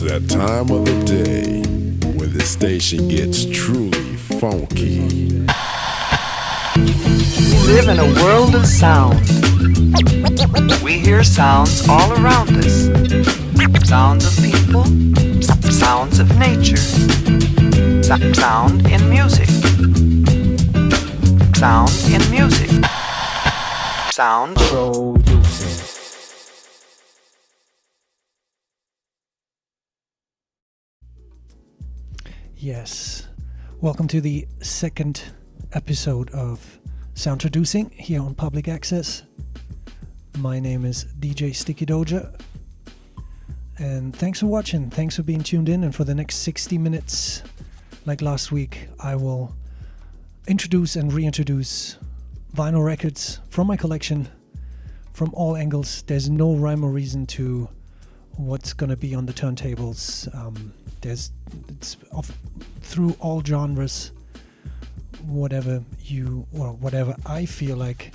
that time of the day when the station gets truly funky. We live in a world of sound. We hear sounds all around us. Sounds of people, sounds of nature, sound in music, sound in music, Soundtroducing. Yes, welcome to the second episode of Soundtroducing here on Public Access. My name is DJ Sticky Dojah, and thanks for watching, thanks for being tuned in. And for the next 60 minutes, like last week, I will introduce and reintroduce vinyl records from my collection from all angles. There's no rhyme or reason to what's gonna be on the turntables. It's through all genres, whatever I feel like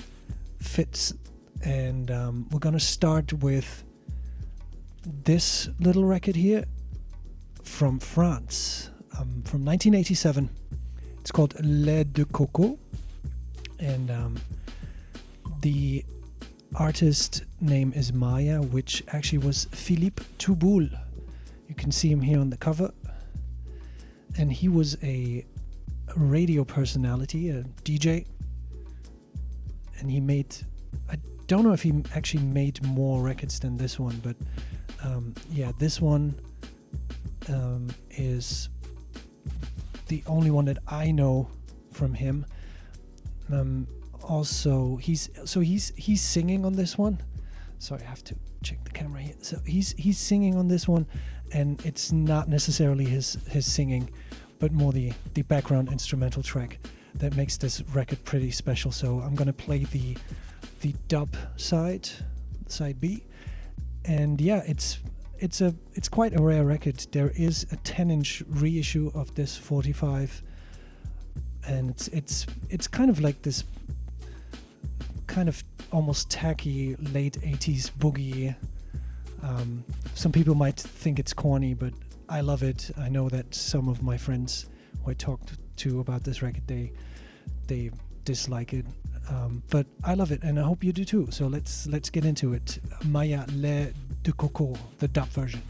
fits. And we're gonna start with this little record here from France, from 1987. It's called Lait de Coco, and the artist name is Maya, which actually was Philippe Touboul. You can see him here on the cover, and he was a radio personality, a DJ, and he made, I don't know if he actually made more records than this one, but this one is the only one that I know from him. Also, he's singing on this one. Sorry, I have to check the camera here. So he's singing on this one, and it's not necessarily his singing, but more the background instrumental track that makes this record pretty special. So I'm gonna play the dub side B, and yeah, it's quite a rare record. There is a 10-inch reissue of this 45, and it's kind of like this kind of almost tacky late 80s boogie. Some people might think it's corny, but I love it. I know that some of my friends who I talked to about this record, they dislike it, but I love it, and I hope you do too. So let's get into it. Maya Lait de Coco, the dub version.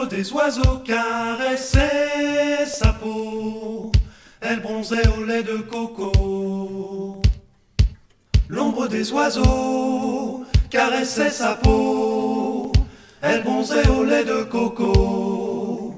Des oiseaux caressaient sa peau, elle bronzait au lait de coco. L'ombre des oiseaux caressait sa peau, elle bronzait au lait de coco.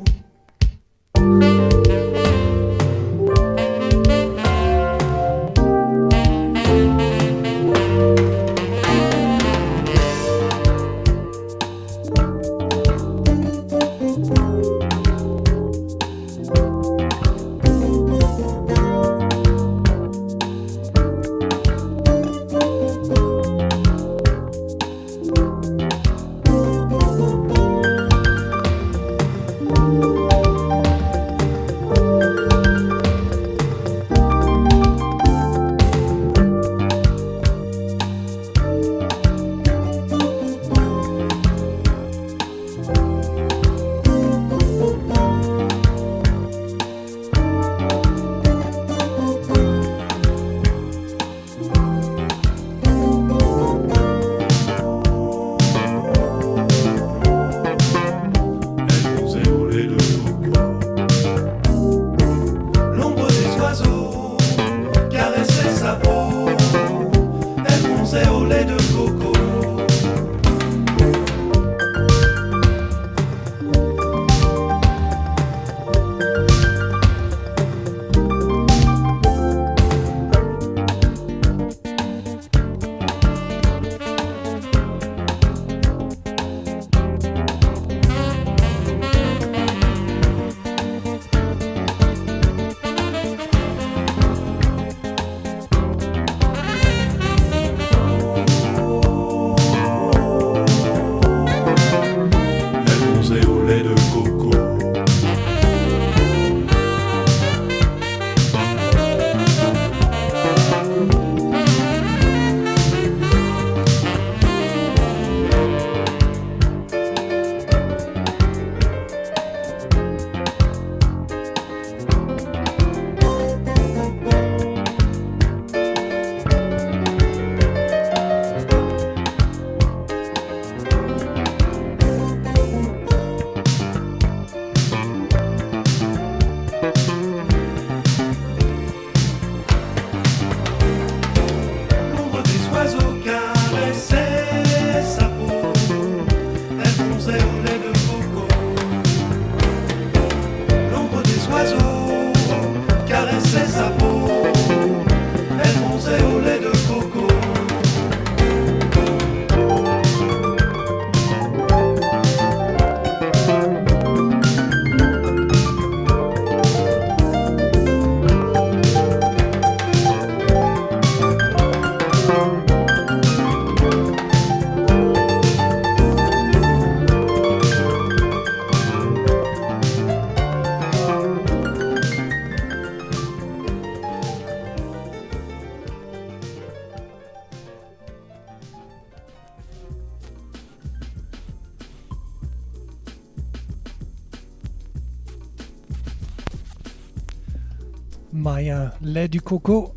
Maya lait du coco.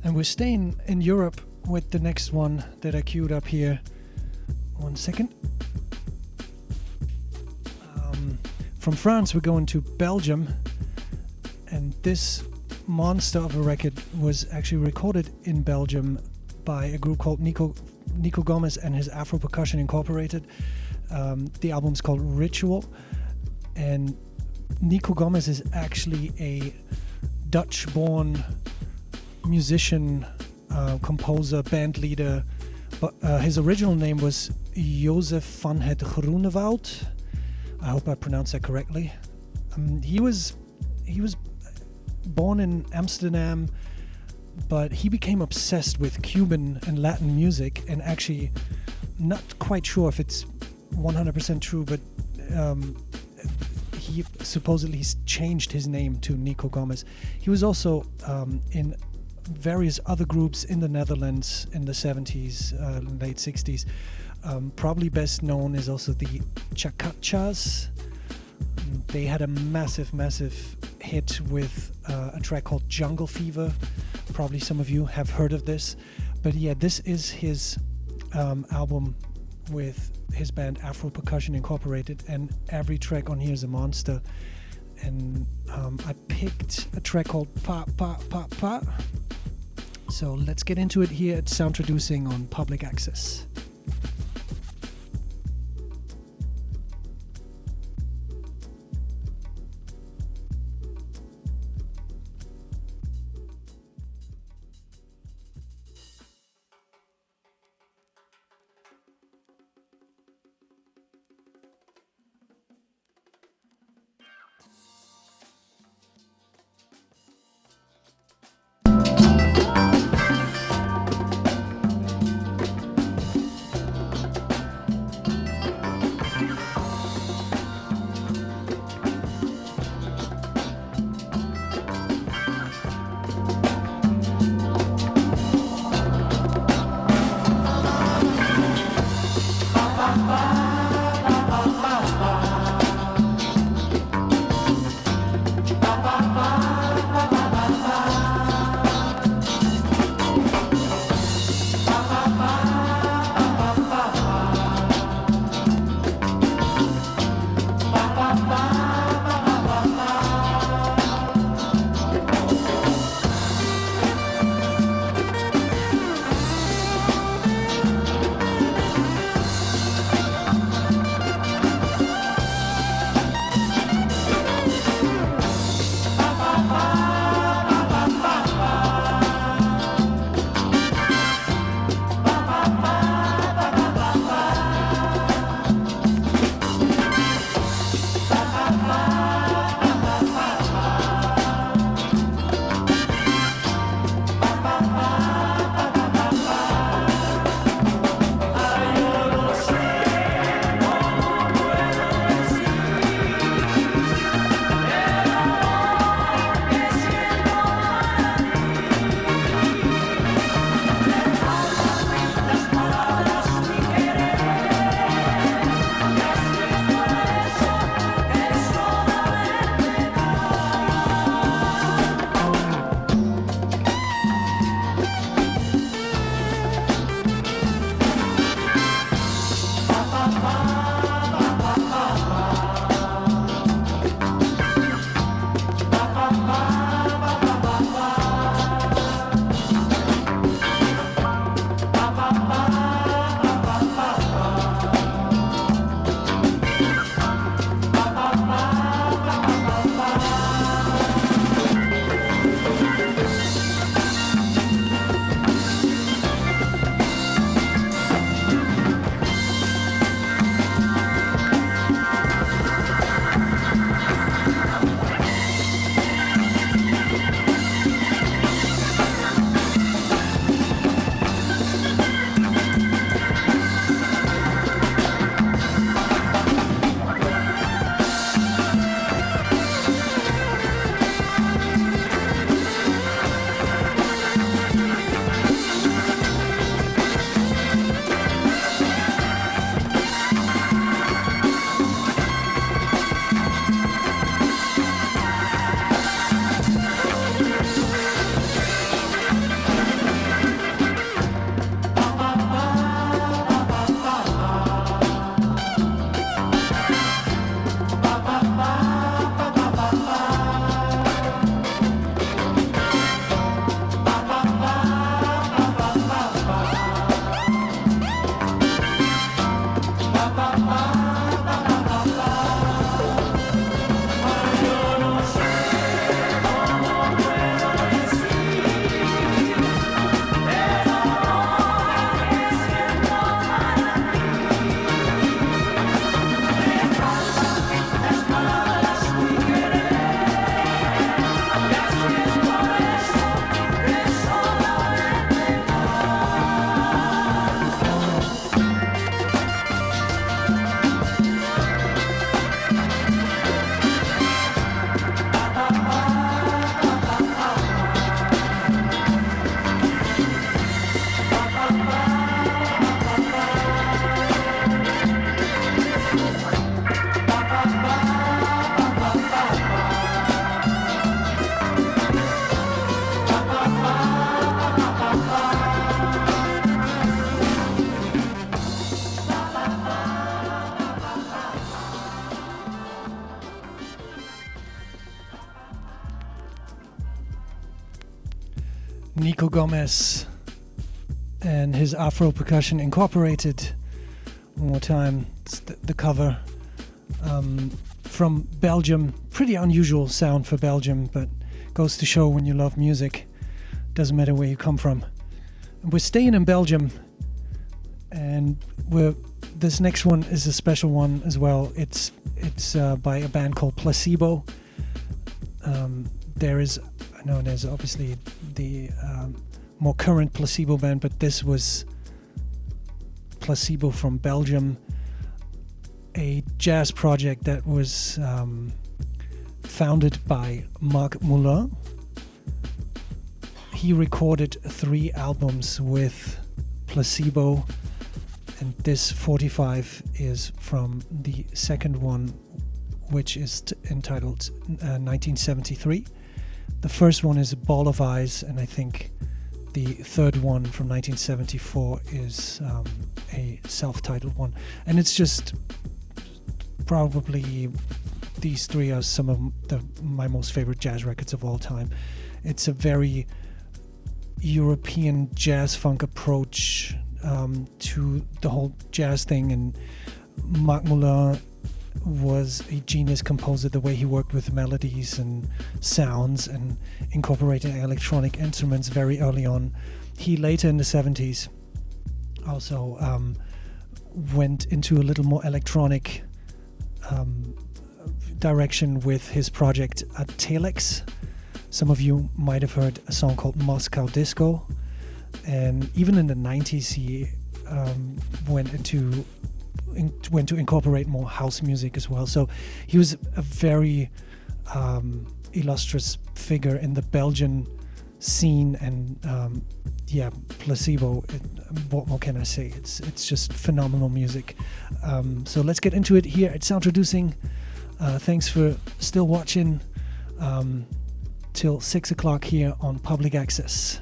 And we're staying in Europe with the next one that I queued up here. 1 second. From France, we're going to Belgium. And this monster of a record was actually recorded in Belgium by a group called Nico Gomez and his Afro Percussion Incorporated. The album's called Ritual. And Nico Gomez is actually a Dutch-born musician, composer, band leader, but his original name was Jozef van het Groenewoud. I hope I pronounced that correctly. He was born in Amsterdam, but he became obsessed with Cuban and Latin music, and actually not quite sure if it's 100% true, but he supposedly changed his name to Nico Gomez. He was also in various other groups in the Netherlands in the 70s, late 60s. Probably best known is also the Chacachas. They had a massive hit with a track called Jungle Fever. Probably some of you have heard of this. But yeah, this is his album with his band Afro Percussion Incorporated, and every track on here is a monster. And I picked a track called Pa Pa Pa Pa. So let's get into it here at Soundtroducing on Public Access. Nico Gomez and his Afro Percussion Incorporated. One more time, it's the cover from Belgium. Pretty unusual sound for Belgium, but goes to show when you love music, doesn't matter where you come from. And we're staying in Belgium, and this next one is a special one as well. It's by a band called Placebo. There's obviously the more current Placebo band, but this was Placebo from Belgium, a jazz project that was founded by Marc Moulin. He recorded 3 albums with Placebo, and this 45 is from the second one, which is entitled 1973. The first one is A Ball of Eyes, and I think the third one from 1974 is a self-titled one. And it's just probably, these 3 are some of my most favorite jazz records of all time. It's a very European jazz funk approach to the whole jazz thing, and Marc Moulin was a genius composer, the way he worked with melodies and sounds and incorporating electronic instruments very early on. He later in the 70s also went into a little more electronic direction with his project Telex. Some of you might have heard a song called Moscow Disco, and even in the 90s he went to incorporate more house music as well. So he was a very illustrious figure in the Belgian scene, and Placebo, what more can I say? It's just phenomenal music. So let's get into it here at Soundtroducing. Thanks for still watching till 6 o'clock here on Public Access.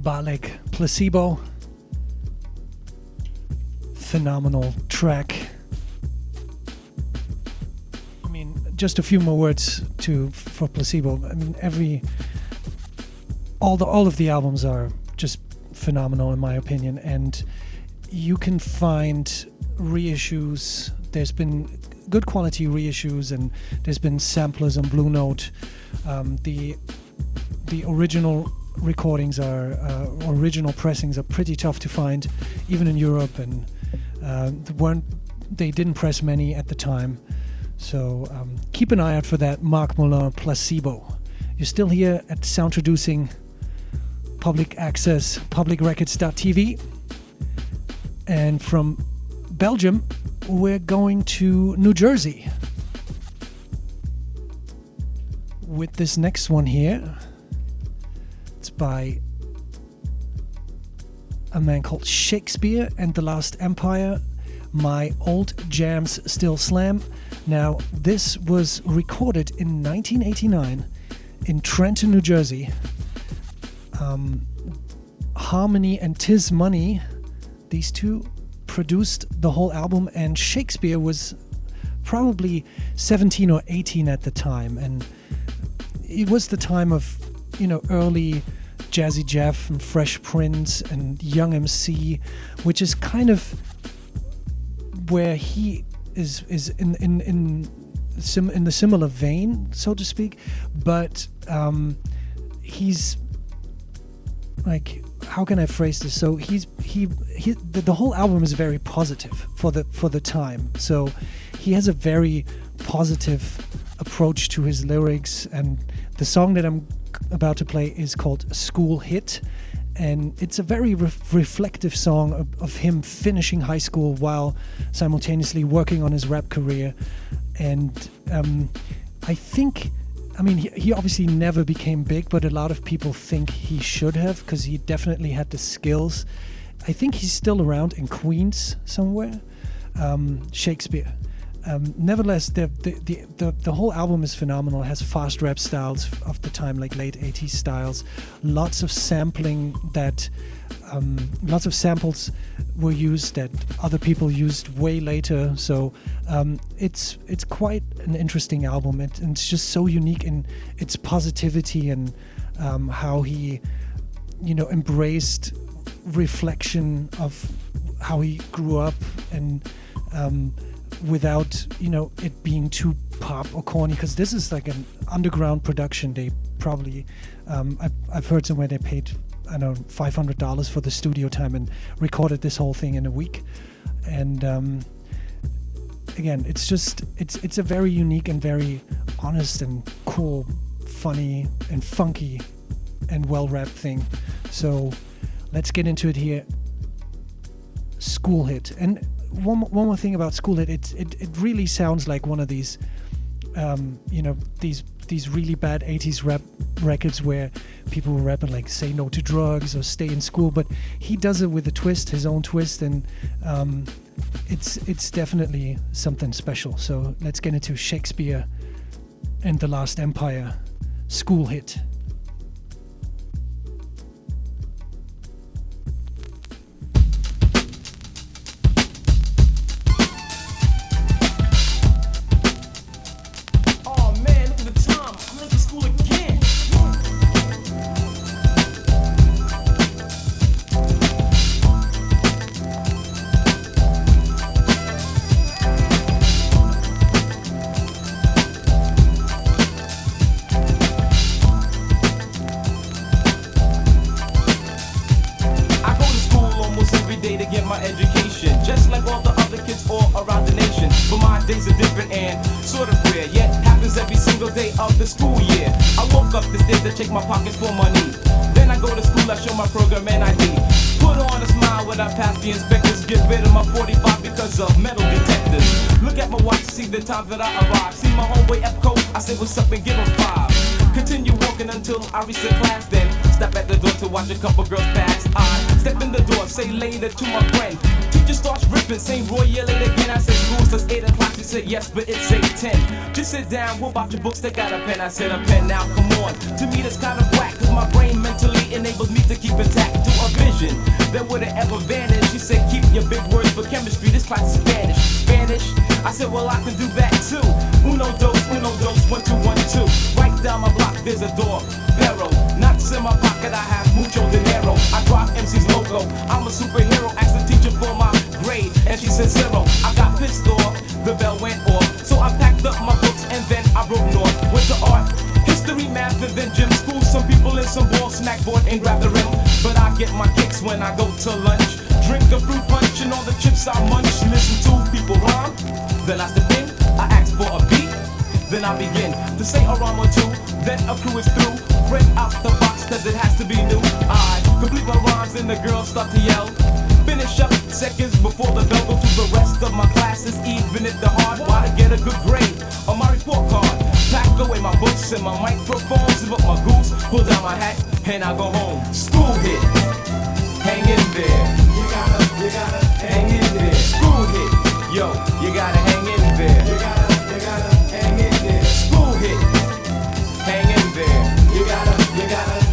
Balek Placebo. Phenomenal track. I mean, just a few more words for Placebo. I mean, all of the albums are just phenomenal in my opinion, and you can find reissues. There's been good quality reissues, and there's been samplers on Blue Note. The original recordings original pressings are pretty tough to find, even in Europe, and they didn't press many at the time. So keep an eye out for that. Marc Moulin, Placebo. You're still here at Soundtroducing, public access, publicrecords.tv. And from Belgium, we're going to New Jersey with this next one here. It's by a man called Shakespeare and the Last Empire. My Old Jams Still Slam. Now, this was recorded in 1989 in Trenton, New Jersey. Harmony and Tiz Money, these two produced the whole album, and Shakespeare was probably 17 or 18 at the time, and it was the time of, early Jazzy Jeff and Fresh Prince and Young MC, which is kind of where he is in the similar vein, so to speak, but he's like, how can I phrase this? So the whole album is very positive for the time. So he has a very positive approach to his lyrics, and the song that I'm about to play is called School Hit, and it's a very reflective song of him finishing high school while simultaneously working on his rap career. And I mean, he obviously never became big, but a lot of people think he should have, because he definitely had the skills. I think he's still around in Queens somewhere. Shakespeare. Nevertheless, the whole album is phenomenal. It has fast rap styles of the time, like late 80s styles. Lots of sampling lots of samples were used that other people used way later. So it's quite an interesting album. It's just so unique in its positivity and how he, embraced reflection of how he grew up, and without it being too pop or corny, because this is like an underground production. They probably I've heard somewhere they paid, I don't know, $500 for the studio time and recorded this whole thing in a week. And again, it's a very unique and very honest and cool, funny and funky and well-rapped thing. So let's get into it here. School Hit. And one more thing about School Hit, it really sounds like one of these these really bad 80s rap records where people were rapping like "Say No to Drugs" or "Stay in School," but he does it with a twist, his own twist, and it's definitely something special. So let's get into Shakespeare and the Last Empire, School Hit. That I arrive, see my homeboy Epco, I say what's up and give him 5. Continue walking until I reach the class, then step at the door to watch a couple girls pass. I step in the door, say relayed it to my friend. Teacher starts ripping, saying Roy, yeah, late again. I said, school starts 8 o'clock. She said, yes, but it's 8:10. Just sit down, what about your books? Take out a pen. I said, a pen now, come on. To me, that's kind of whack, cause my brain mentally enables me to keep intact to a vision that wouldn't ever vanish. She said, keep your big words for chemistry. This class is Spanish. Spanish? I said, well, I can do that too. Uno, dos, 1, 2, 1, 2. Right down my block, there's a door. Pero, nuts in my pocket, I have mucho dinero. I drop MC's logo. I'm a superhero. Ask the teacher for my grade, and she said 0. I got pissed off. The bell went off. So I packed up my books and then I broke north. Went to art, history, math, and then gym school. Some people in some ball snack board and grab the rim. But I get my kicks when I go to lunch. Drink a fruit punch and all the chips I munch. Listen to people rhyme. Then I step in, I ask for a beat. Then I begin to say a rhyme or two. Then a crew is through. Break out the box cause it has to be new. I complete my rhymes and the girls start to yell. Finish up seconds before the bell goes through the rest of my classes. Even if they're hard, why to get a good grade on my report card. Pack away my books and my microphones. Zip up my goose, pull down my hat, and I go home. School hit, hang in there. You gotta hang in there. School hit, yo, you gotta hang in there. You gotta hang in there. School hit, hang in there. You gotta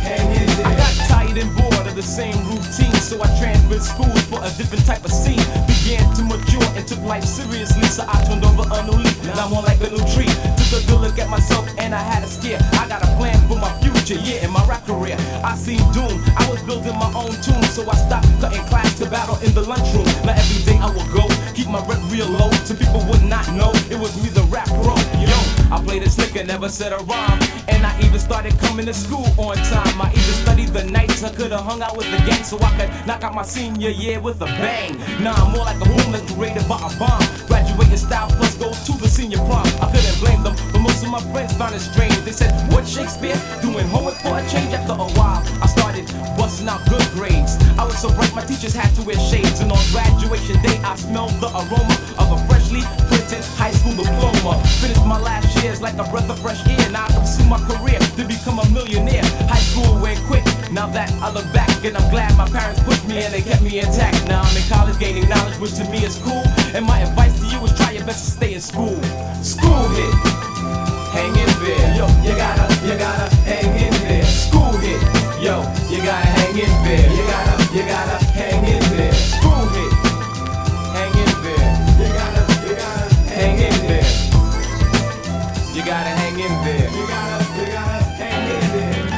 hang in there. I got tired and bored of the same routine, so I transferred schools for a different type of scene. Began to mature and took life seriously, so I turned over a new leaf. Now I'm more like a new tree. Took a good look at myself and I had a scare. I got a plan for my future, yeah, in my rap career. I seen doom, I was building my own tune, so I stopped cutting class to battle in the lunchroom. Now every day I would go, keep my rep real low, so people would not know it was me, the rap pro. Yo, I played it slick and never said a rhyme, and I even started coming to school on time. I even studied the nights, I could've hung out with the gang, so I could knock out my senior year with a bang. Now I'm more like a boom that's created by a bomb. Graduating style plus go to the senior prom. I couldn't blame them, but most of my friends found it strange. They said, what, Shakespeare? Doing homework for a change? After a while, I started busting out good grades. I was so bright, my teachers had to wear shades. And on graduation day, I smelled the aroma of a freshly printed high school diploma. Finished my last years like a breath of fresh air. Now I pursue my career to become a millionaire. High school went quick, now that I look back, and I'm glad my parents pushed me and they kept me intact. Now I'm in college gaining knowledge, which to me is cool. And my advice to you is try your best to stay in school. School hit, hang in there. Yo, you gotta hang in there. School hit, yo, you gotta hang in there. You gotta hang in there. School hit, hang in there. You gotta hang in there. You gotta hang in there. You gotta hang in there.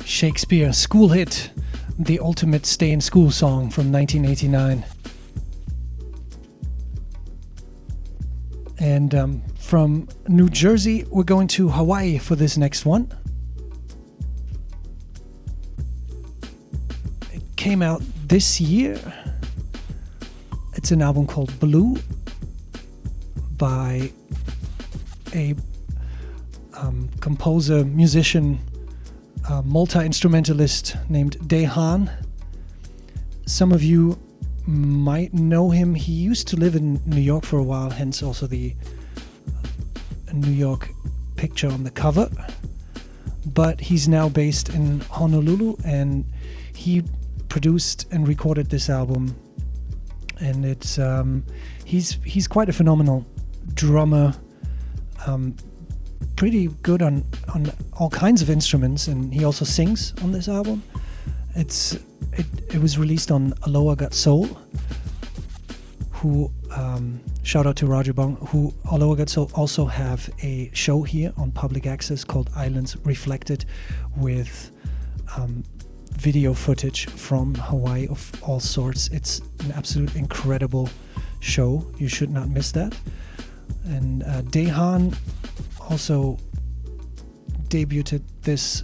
Shakespeare, School Hit, the ultimate stay in school song from 1989. And from New Jersey, we're going to Hawaii for this next one. It came out this year. It's an album called Blue by a composer, musician, multi-instrumentalist named Dojah. Some of you might know him. He used to live in New York for a while, hence also the New York picture on the cover. But he's now based in Honolulu, and he produced and recorded this album. And it's he's quite a phenomenal drummer. Pretty good on all kinds of instruments, and he also sings on this album. It was released on Aloha Got Soul, who shout out to Roger Bong, who Aloha Got Soul also have a show here on Public Access called Islands Reflected, with video footage from Hawaii of all sorts. It's an absolute incredible show. You should not miss that. And Dojah also debuted this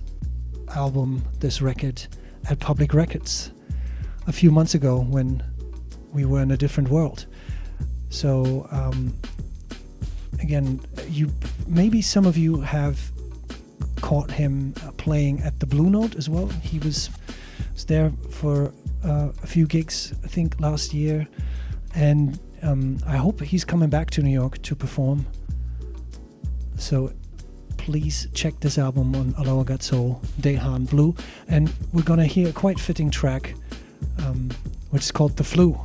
album, this record, at Public Records. a few months ago when we were in a different world. So again, maybe some of you have caught him playing at the Blue Note as well. He was there for a few gigs, I think, last year, and I hope he's coming back to New York to perform. So please check this album on Aloha Got Soul, Dojah Blue, and we're gonna hear a quite fitting track, which is called The Flu.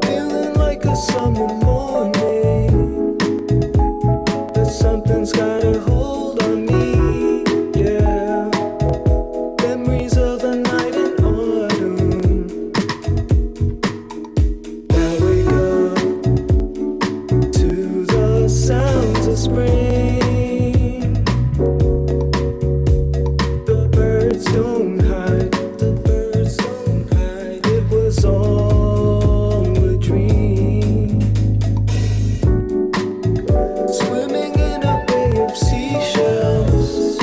Feeling like a summer morning, but something's got a hold on me, yeah. Memories of the night in autumn. I wake up to the sounds of spring. The birds don't hide, the birds don't hide. It was all a dream. Swimming in a bay of seashells,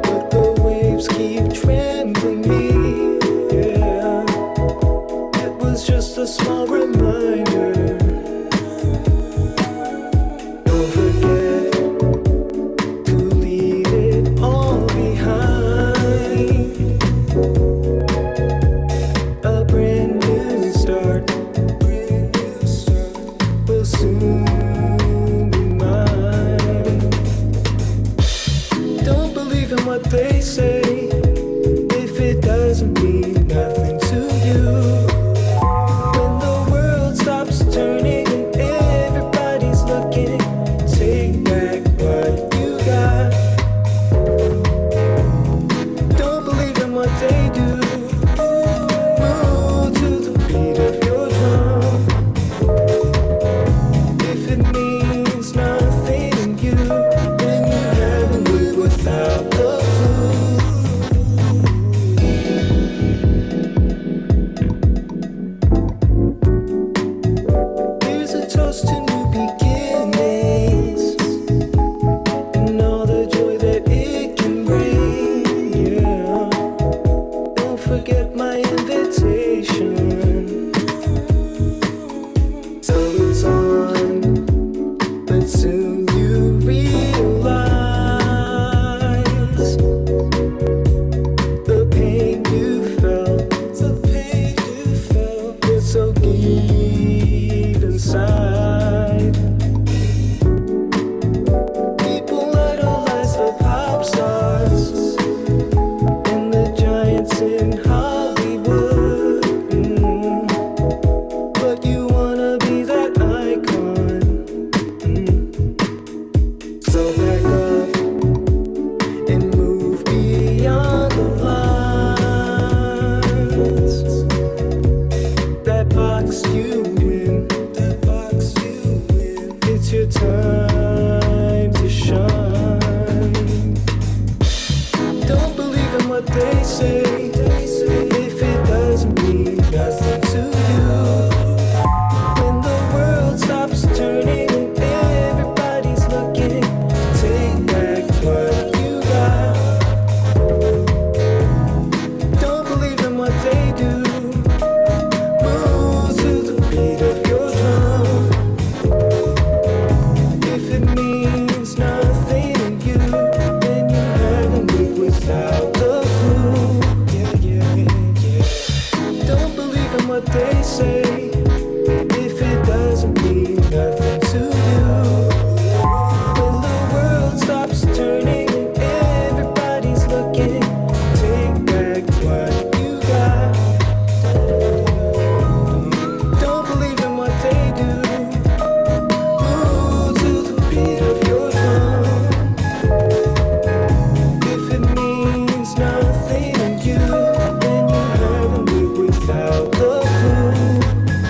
but the waves keep trembling me, yeah. It was just a small reminder. Don't forget to leave it all behind. A brand new start will soon be mine. Don't believe in what they say if it doesn't mean nothing to you. When the world stops turning and everybody's looking, take back what you got. Don't believe in what they do. Move to the beat of your drum. If it means nothing to you, then you haven't lived without the flu. Here's a toast to new beginnings and all the joy that it can bring, yeah. Don't forget my invitation. So it's on, but soon you realize the pain you felt, was so deep inside. People idolize the pop stars and the giants in Hollywood, but you wanna be that icon. So back up and move beyond the lines that box you in. It's your time to shine. Don't believe in what they say if it doesn't mean nothing to you. When the world stops turning and everybody's looking, take back what you got. Don't believe in what they do. Move to the beat of your drum. If it means nothing to you, then you haven't lived without the flu. Don't believe in what they say if it doesn't mean nothing to you. When the world stops turning and everybody's looking, take back what you got. Don't believe in what they do. Move to the beat of your drum. If it means nothing to you, then you haven't lived without the flu.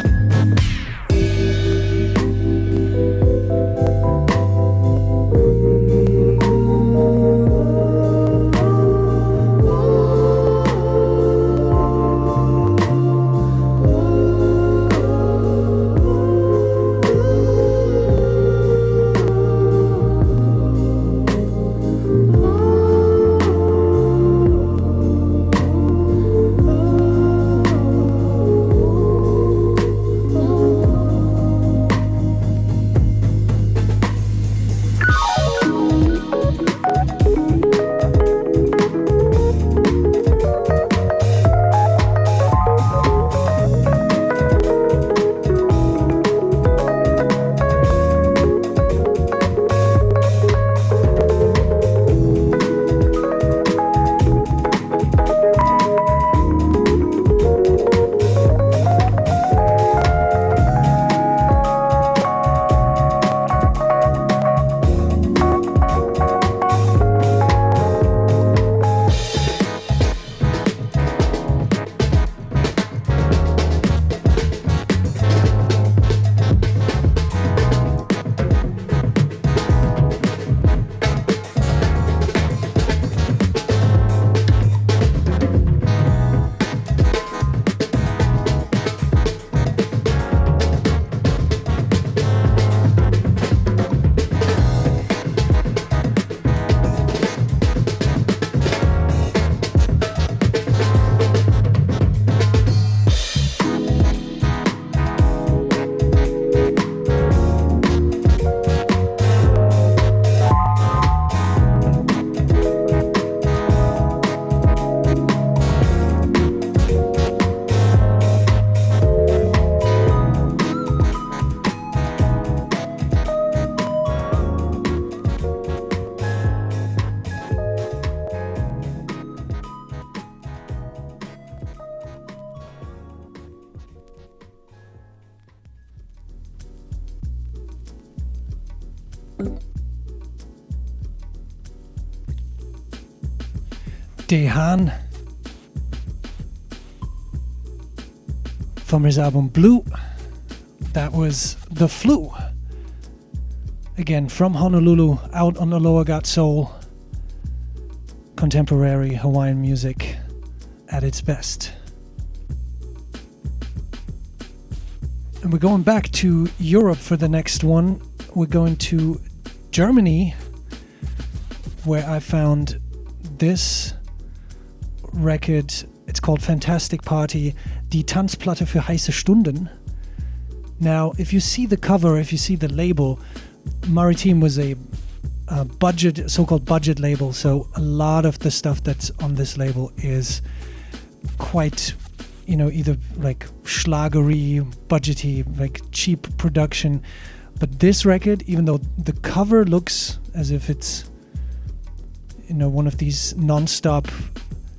Dojah from his album Blue. That was The Flu. Again, from Honolulu, out on the Lower Got Soul. Contemporary Hawaiian music at its best. And we're going back to Europe for the next one. We're going to Germany, where I found this record. It's called Fantastic Party, Die Tanzplatte für heiße Stunden. Now, if you see the cover, if you see the label, Maritime was a budget, so-called budget label, so a lot of the stuff that's on this label is quite, either like schlagery, budgety, like cheap production. But this record, even though the cover looks as if it's, one of these non-stop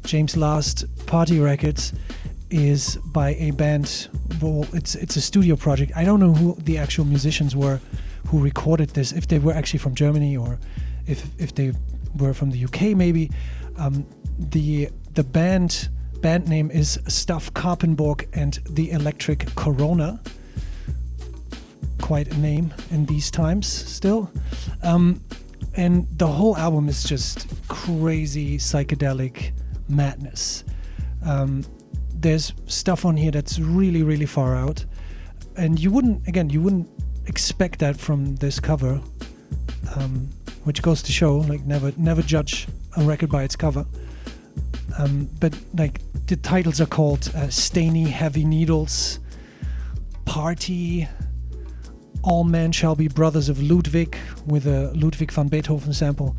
James Last party records, is by a band. Well, it's a studio project. I don't know who the actual musicians were who recorded this, if they were actually from Germany or if they were from the UK maybe. The band name is Staff Karpenborg and the Electric Corona. Quite a name in these times still. And the whole album is just crazy psychedelic madness. There's stuff on here that's really, really far out, and you wouldn't expect that from this cover, which goes to show, like, never judge a record by its cover. But like the titles are called Stainy Heavy Needles, Party, All Men Shall Be Brothers of Ludwig, with a Ludwig van Beethoven sample,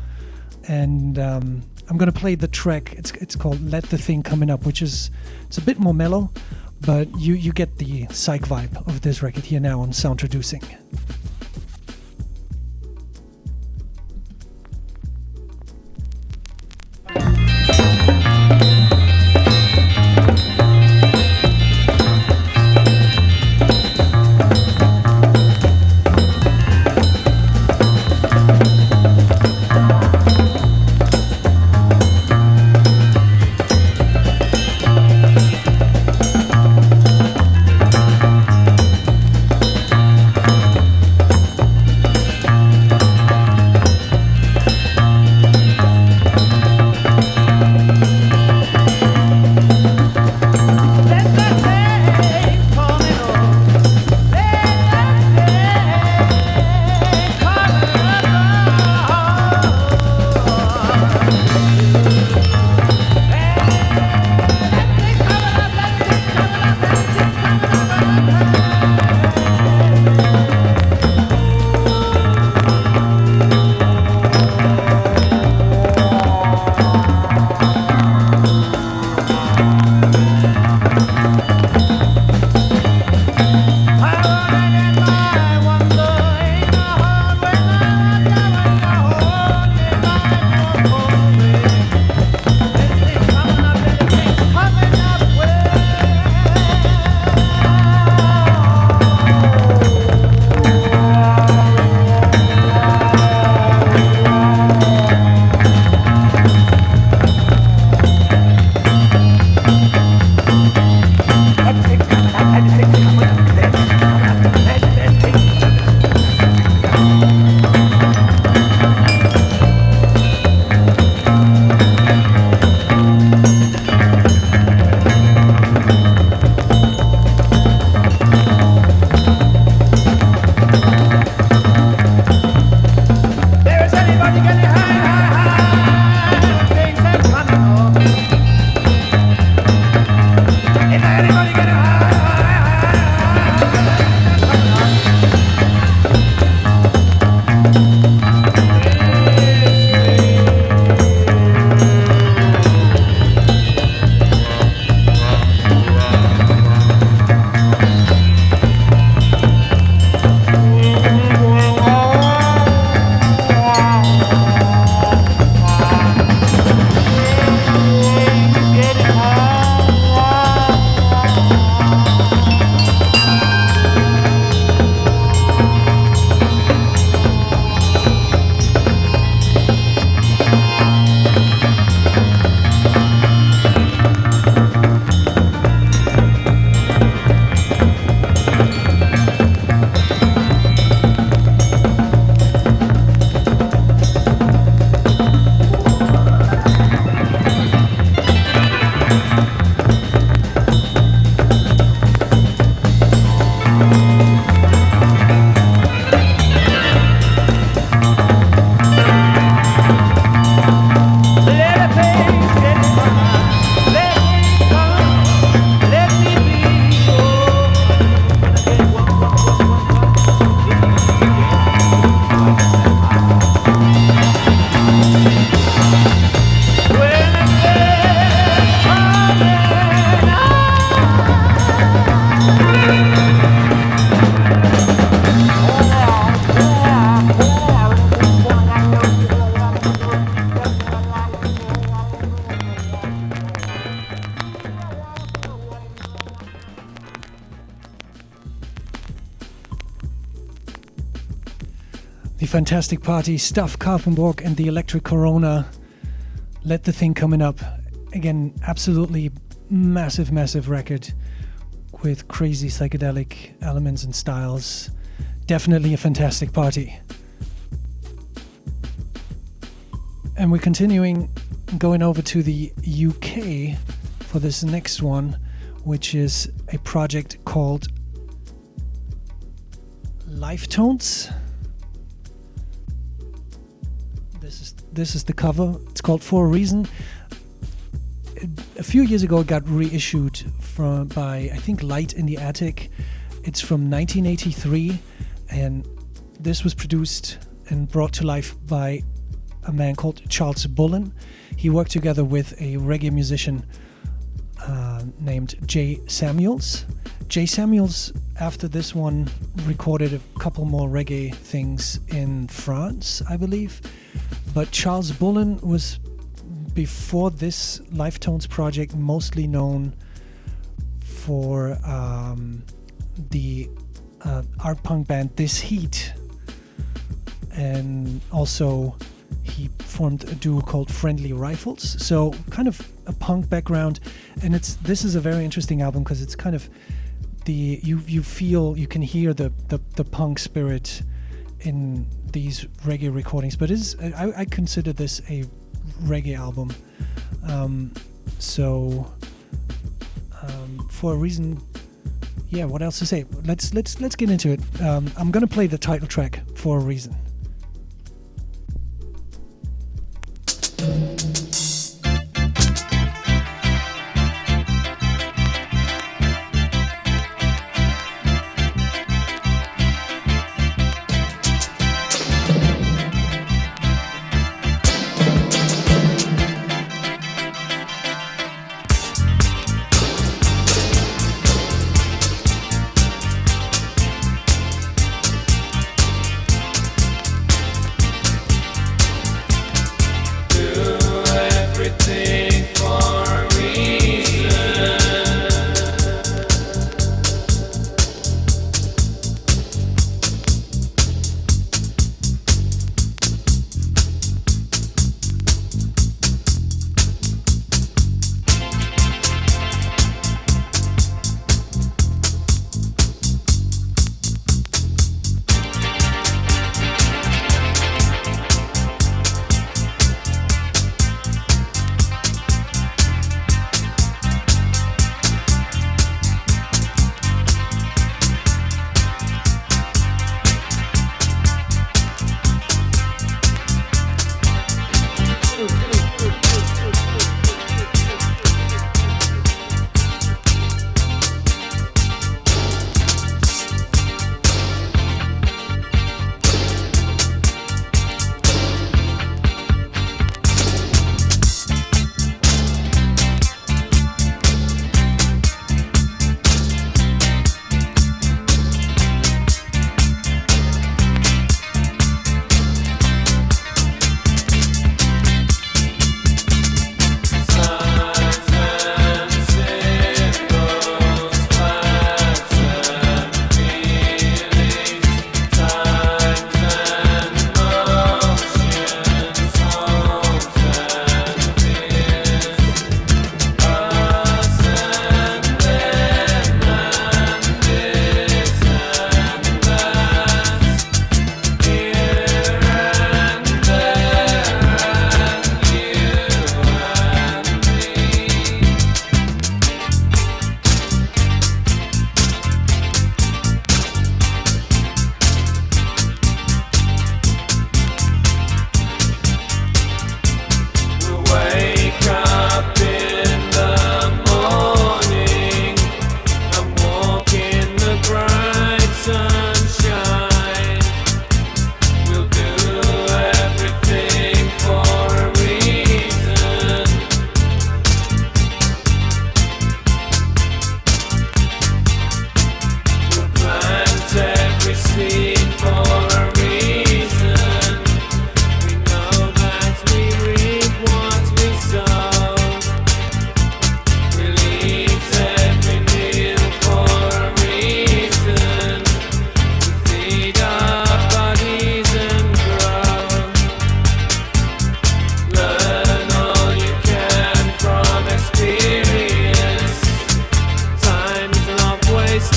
and I'm gonna play the track. It's called Let the Thing Coming Up, it's a bit more mellow, but you get the psych vibe of this record here now on Soundtroducing. The Fantastic Party, Stuff Karpenborg and the Electric Corona. Let the Thing Coming Up. Again, absolutely massive record with crazy psychedelic elements and styles. Definitely a fantastic party. And we're continuing, going over to the UK for this next one, which is a project called Life Tones. This is the cover. It's called For a Reason. A few years ago, it got reissued by I think Light in the Attic. It's from 1983, and this was produced and brought to life by a man called Charles Bullen. He worked together with a reggae musician named Jay Samuels. Jay Samuels, after this one, recorded a couple more reggae things in France, I believe. But Charles Bullen was, before this Life Tones project, mostly known for the art punk band This Heat. And also he formed a duo called Friendly Rifles. So kind of a punk background. And this is a very interesting album because it's kind of you can hear the punk spirit in these reggae recordings, but I consider this a reggae album. For a reason, yeah. What else to say? Let's get into it. I'm gonna play the title track For a Reason.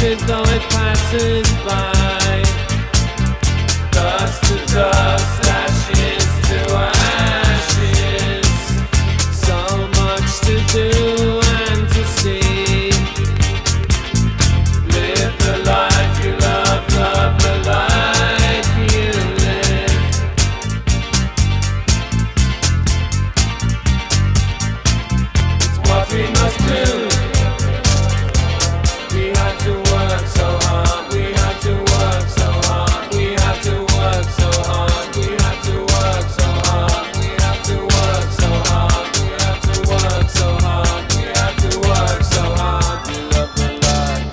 it though it passes by. Dust to dust, ashes to ashes. So much to do and to see. Live the life you love, love the life you live. It's what we must do. We had to work so hard, we had to work so hard, we had to work so hard, we had to work so hard, we had to work so hard, we had to work so hard, we had to work so hard. You love the life,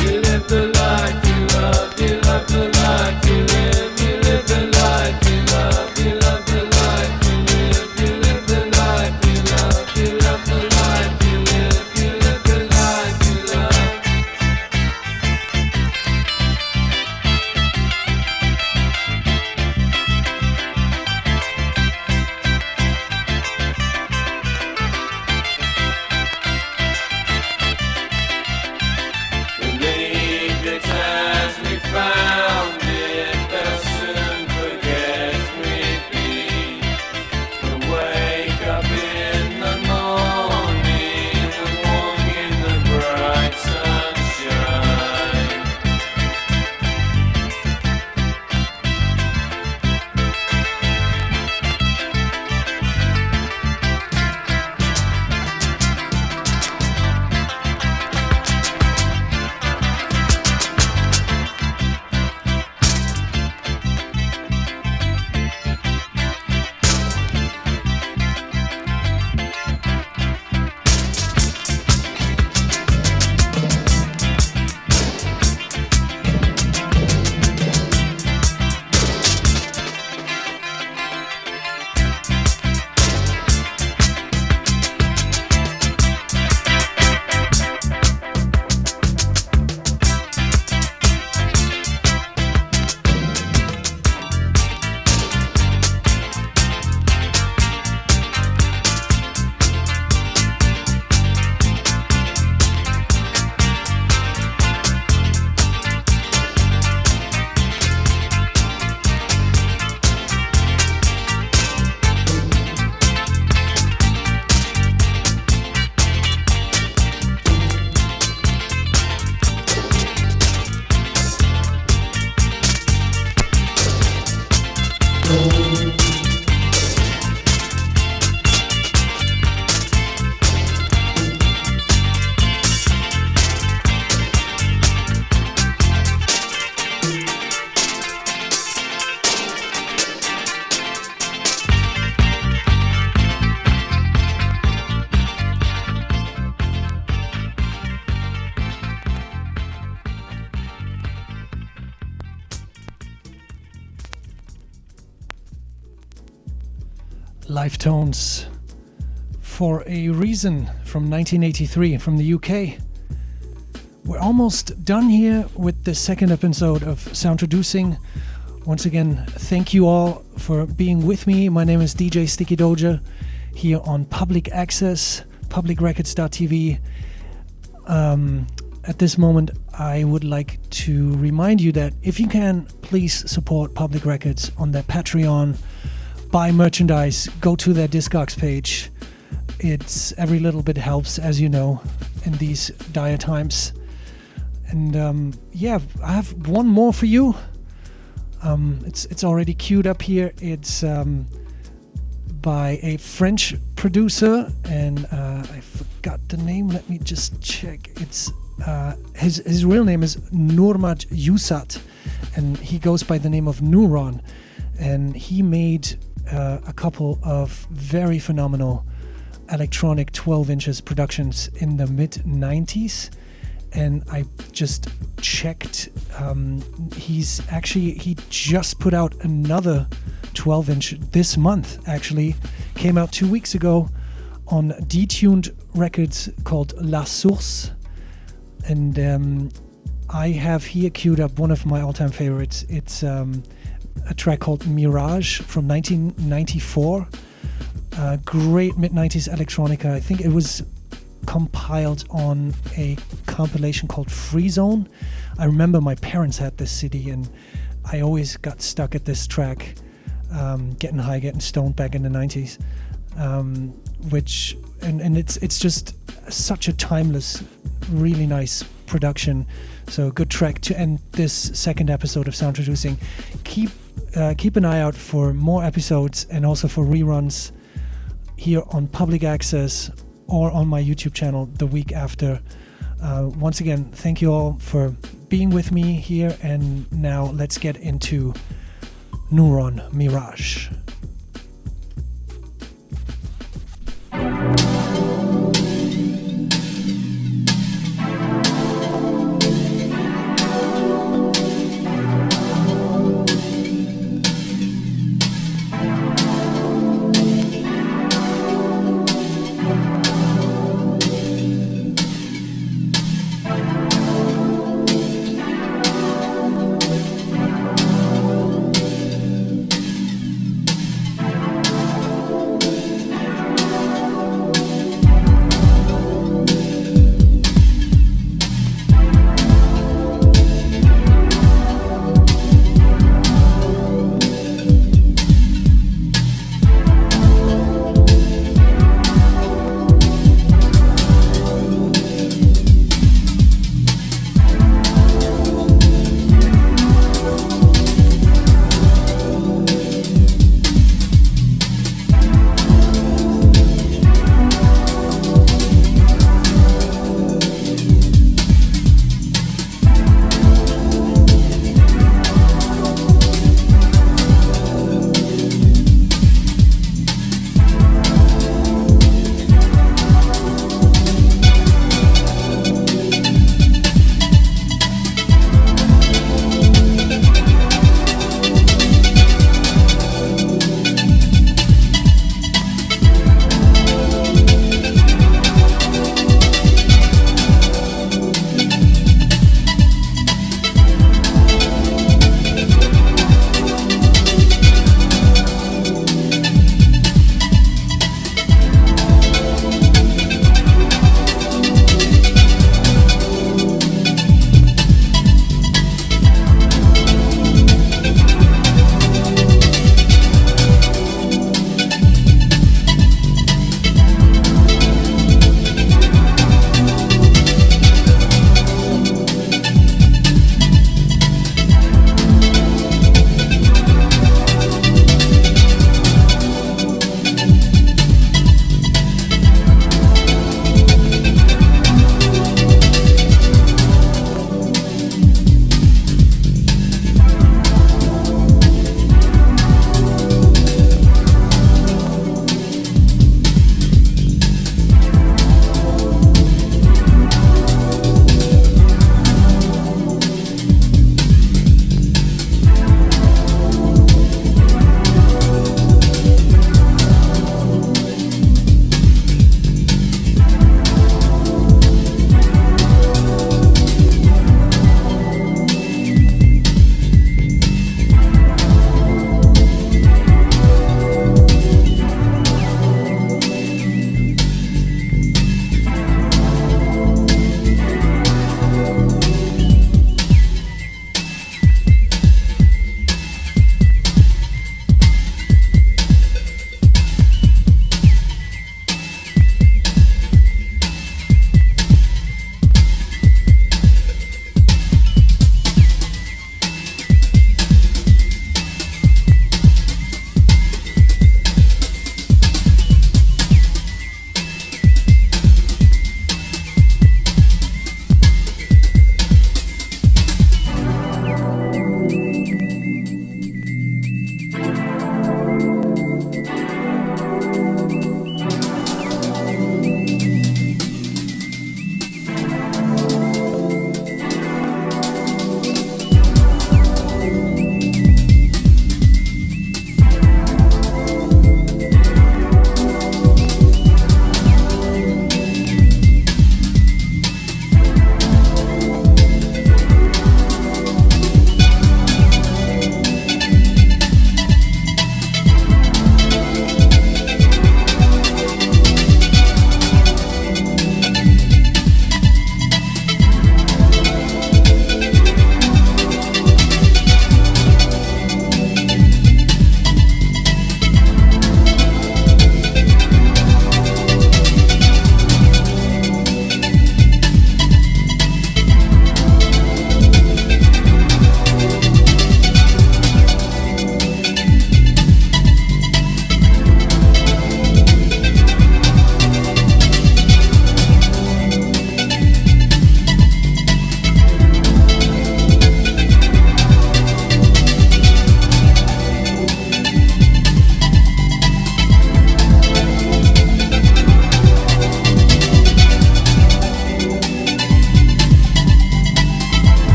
you live the life you love, you love the life you live, you live the life you love, you love the life you live, you live the life you love, you love the life you live, you live the life you love. Believe it as we found it, they'll soon forget we'd be. We'll wake up in the morning and walk in the bright sunshine. Live Tones for a Reason from 1983 from the UK. We're almost done here with the second episode of Soundtroducing. Once again, thank you all for being with me. My name is DJ Sticky Dojah here on Public Access, publicrecords.tv. At this moment, I would like to remind you that if you can, please support Public Records on their Patreon. Buy merchandise, go to their Discogs page. It's every little bit helps, as you know, in these dire times. And yeah, I have one more for you. It's already queued up here. It's by a French producer, and I forgot the name. Let me just check. It's his real name is Nurmat Yusat, and he goes by the name of Neuron. And he made a couple of very phenomenal electronic 12 inches productions in the mid 90s. And I just checked, he just put out another 12 inch this month, actually came out 2 weeks ago on Detuned Records called La Source. And I have here queued up one of my all-time favorites. It's a track called Mirage from 1994. Great mid-90s electronica. I think it was compiled on a compilation called Free Zone. I remember my parents had this CD, and I always got stuck at this track, Getting High, Getting Stoned back in the 90s, which it's just such a timeless, really nice production. So a good track to end this second episode of Soundtroducing. Keep an eye out for more episodes and also for reruns here on Public Access or on my YouTube channel the week after. Once again, thank you all for being with me here, and now let's get into Neuron Mirage.